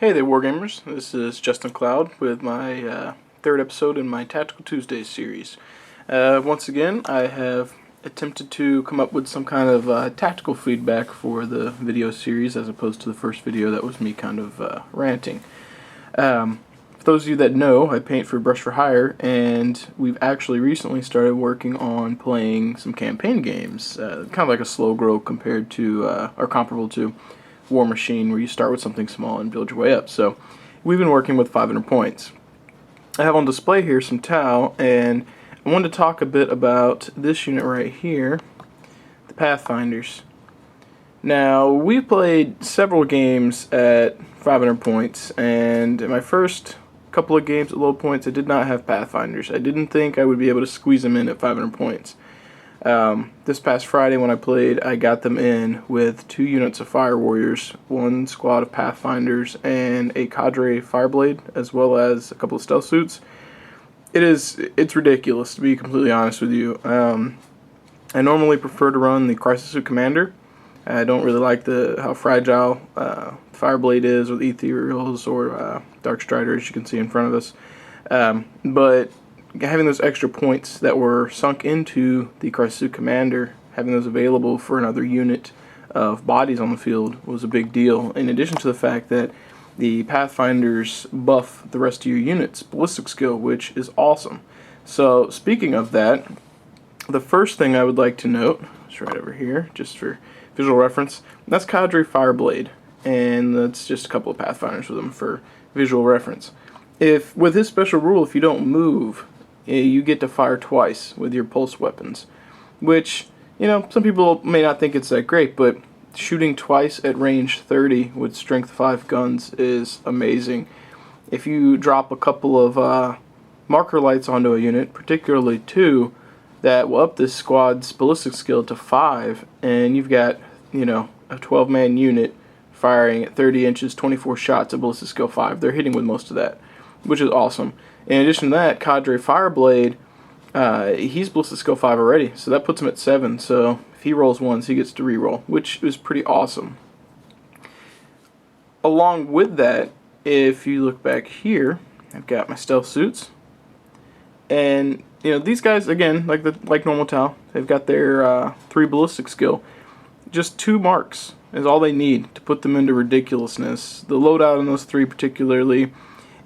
Hey there, Wargamers. This is Jstncloud with my third episode in my Tactical Tuesdays series. Once again, I have attempted to come up with some kind of tactical feedback for the video series as opposed to the first video that was me kind of ranting. For those of you that know, I paint for Brush for Hire, and we've actually recently started working on playing some campaign games, kind of like a slow grow compared to, or comparable to, War Machine, where you start with something small and build your way up. So we've been working with 500 points. I have on display here some Tau, and I wanted to talk a bit about this unit right here, the Pathfinders. Now, we've played several games at 500 points, and in my first couple of games at low points I did not have Pathfinders. I didn't think I would be able to squeeze them in at 500 points. This past Friday when I played, I got them in with 2 units of Fire Warriors, 1 squad of Pathfinders, and a cadre Fireblade, as well as a couple of stealth suits. It's ridiculous, to be completely honest with you. I normally prefer to run the Crisis Suit Commander. I don't really like how fragile Fireblade is, or the Ethereals, or Dark Strider, as you can see in front of us. But having those extra points that were sunk into the Crisis Suit Commander, having those available for another unit of bodies on the field was a big deal, in addition to the fact that the Pathfinders buff the rest of your unit's ballistic skill, which is awesome. So speaking of that, the first thing I would like to note, it's right over here, just for visual reference, that's Cadre Fireblade, and that's just a couple of Pathfinders with them for visual reference. With his special rule, if you don't move, you get to fire twice with your pulse weapons, which, you know, some people may not think it's that great, but shooting twice at range 30 with strength 5 guns is amazing. If you drop a couple of marker lights onto a unit, particularly 2, that will up this squad's ballistic skill to 5, and you've got, you know, a 12-man unit firing at 30 inches, 24 shots at ballistic skill 5. They're hitting with most of that, which is awesome. In addition to that, Cadre Fireblade, he's ballistic skill 5 already, so that puts him at 7. So if he rolls once, he gets to reroll, which is pretty awesome. Along with that, if you look back here, I've got my stealth suits, and you know, these guys, again, like normal Tau, they've got their 3 ballistic skill. Just 2 marks is all they need to put them into ridiculousness. The loadout on those 3 particularly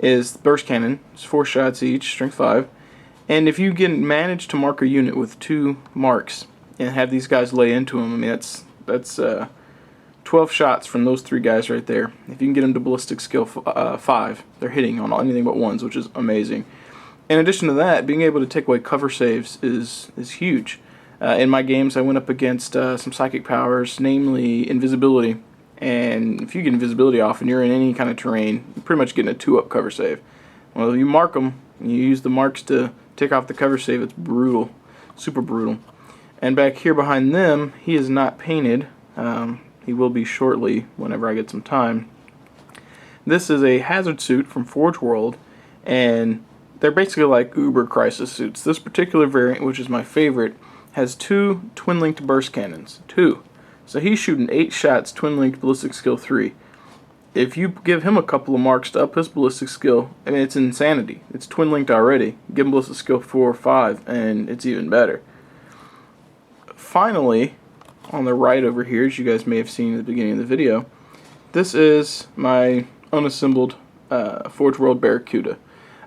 is burst cannon. It's 4 shots each, strength 5. And if you can manage to mark a unit with 2 marks and have these guys lay into them, I mean, that's 12 shots from those 3 guys right there. If you can get them to ballistic skill 5, they're hitting on anything but ones, which is amazing. In addition to that, being able to take away cover saves is huge. In my games, I went up against some psychic powers, namely invisibility. And if you get invisibility off and you're in any kind of terrain, you're pretty much getting a 2-up cover save. Well, if you mark them, and you use the marks to take off the cover save, it's brutal. Super brutal. And back here behind them, he is not painted. He will be shortly whenever I get some time. This is a hazard suit from Forgeworld, and they're basically like Uber crisis suits. This particular variant, which is my favorite, has 2 twin-linked burst cannons. 2. So he's shooting 8 shots, twin-linked ballistic skill 3. If you give him a couple of marks to up his ballistic skill, I mean, it's insanity. It's twin-linked already. Give him ballistic skill 4 or 5, and it's even better. Finally, on the right over here, as you guys may have seen at the beginning of the video, this is my unassembled Forgeworld Barracuda.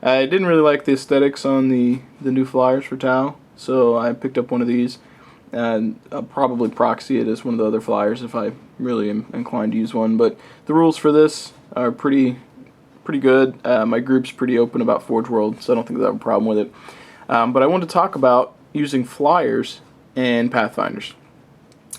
I didn't really like the aesthetics on the new flyers for Tau, so I picked up one of these. And I'll probably proxy it as one of the other flyers if I really am inclined to use one. But the rules for this are pretty good. My group's pretty open about Forgeworld, so I don't think I have a problem with it. But I want to talk about using flyers and Pathfinders.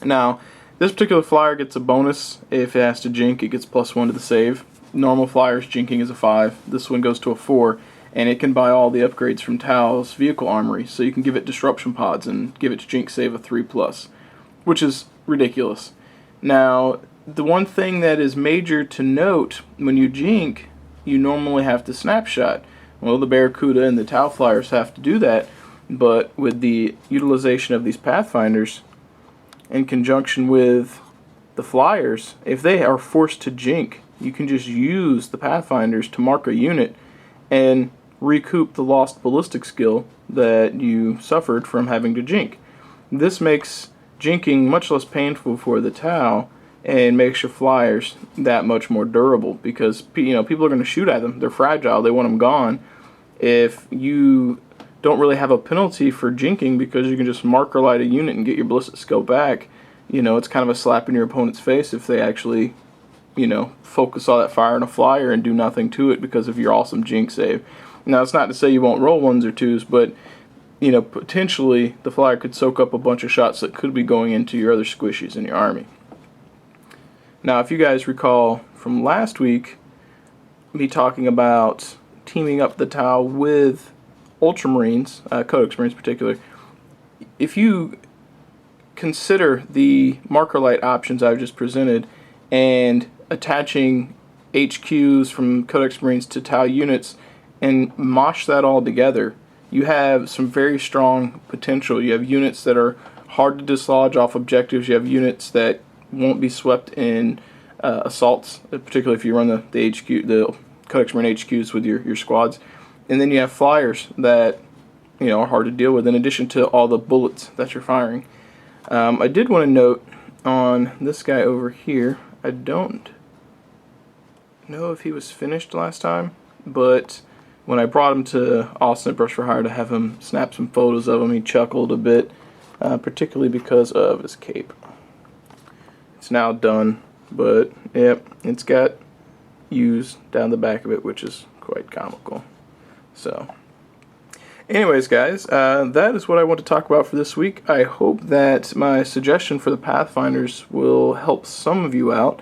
Now, this particular flyer gets a bonus if it has to jink. It gets +1 to the save. Normal flyers, jinking is a 5. This one goes to a 4. And it can buy all the upgrades from Tau's vehicle armory, so you can give it disruption pods and give it to jink save a 3+, which is ridiculous. Now, the one thing that is major to note, when you jink, you normally have to snapshot. Well, the Barracuda and the Tau flyers have to do that, but with the utilization of these Pathfinders, in conjunction with the flyers, if they are forced to jink, you can just use the Pathfinders to mark a unit and recoup the lost ballistic skill that you suffered from having to jink. This makes jinking much less painful for the Tau and makes your flyers that much more durable, because people are going to shoot at them. They're fragile. They want them gone. If you don't really have a penalty for jinking because you can just marker light a unit and get your ballistic skill back, it's kind of a slap in your opponent's face if they actually focus all that fire on a flyer and do nothing to it because of your awesome jink save. Now, it's not to say you won't roll ones or twos, but potentially the flyer could soak up a bunch of shots that could be going into your other squishies in your army. Now, if you guys recall from last week, me talking about teaming up the Tau with Ultramarines, Codex Marines in particular, if you consider the marker light options I've just presented and attaching HQs from Codex Marines to Tau units and mosh that all together, you have some very strong potential. You have units that are hard to dislodge off objectives. You have units that won't be swept in assaults, particularly if you run the Codex Marine HQs with your squads. And then you have flyers that are hard to deal with, in addition to all the bullets that you're firing. I did want to note on this guy over here, I don't know if he was finished last time, but when I brought him to Austin at Brush for Hire to have him snap some photos of him, he chuckled a bit, particularly because of his cape. It's now done, but yep, it's got used down the back of it, which is quite comical. So, anyways, guys, that is what I want to talk about for this week. I hope that my suggestion for the Pathfinders will help some of you out.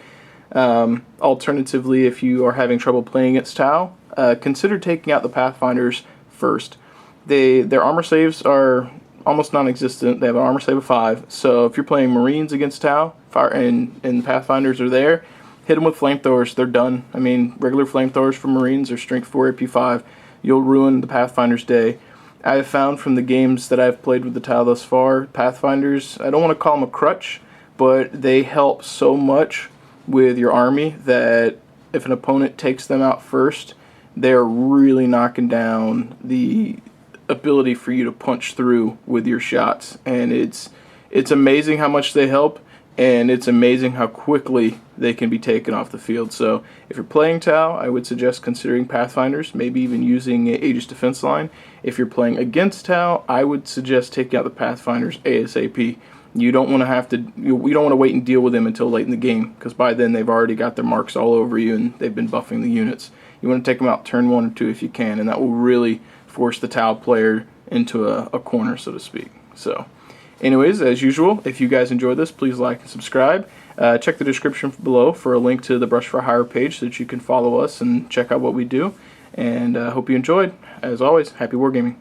Alternatively, if you are having trouble playing against Tau, consider taking out the Pathfinders first. Their armor saves are almost non-existent. They have an armor save of 5. So if you're playing Marines against Tau, and the Pathfinders are there, hit them with flamethrowers. They're done. I mean, regular flamethrowers for Marines are strength 4, AP 5. You'll ruin the Pathfinder's day. I have found from the games that I've played with the Tau thus far, Pathfinders, I don't want to call them a crutch, but they help so much with your army that if an opponent takes them out first, they're really knocking down the ability for you to punch through with your shots. And it's amazing how much they help, and it's amazing how quickly they can be taken off the field. So if you're playing Tau, I would suggest considering Pathfinders, maybe even using Aegis Defense Line. If you're playing against Tau, I would suggest taking out the Pathfinders ASAP. You don't want to you don't want to wait and deal with them until late in the game, because by then they've already got their marks all over you and they've been buffing the units. You want to take them out turn 1 or 2 if you can, and that will really force the Tau player into a corner, so to speak. So, anyways, as usual, if you guys enjoyed this, please like and subscribe. Check the description below for a link to the Brush for Hire page so that you can follow us and check out what we do. And hope you enjoyed. As always, happy wargaming.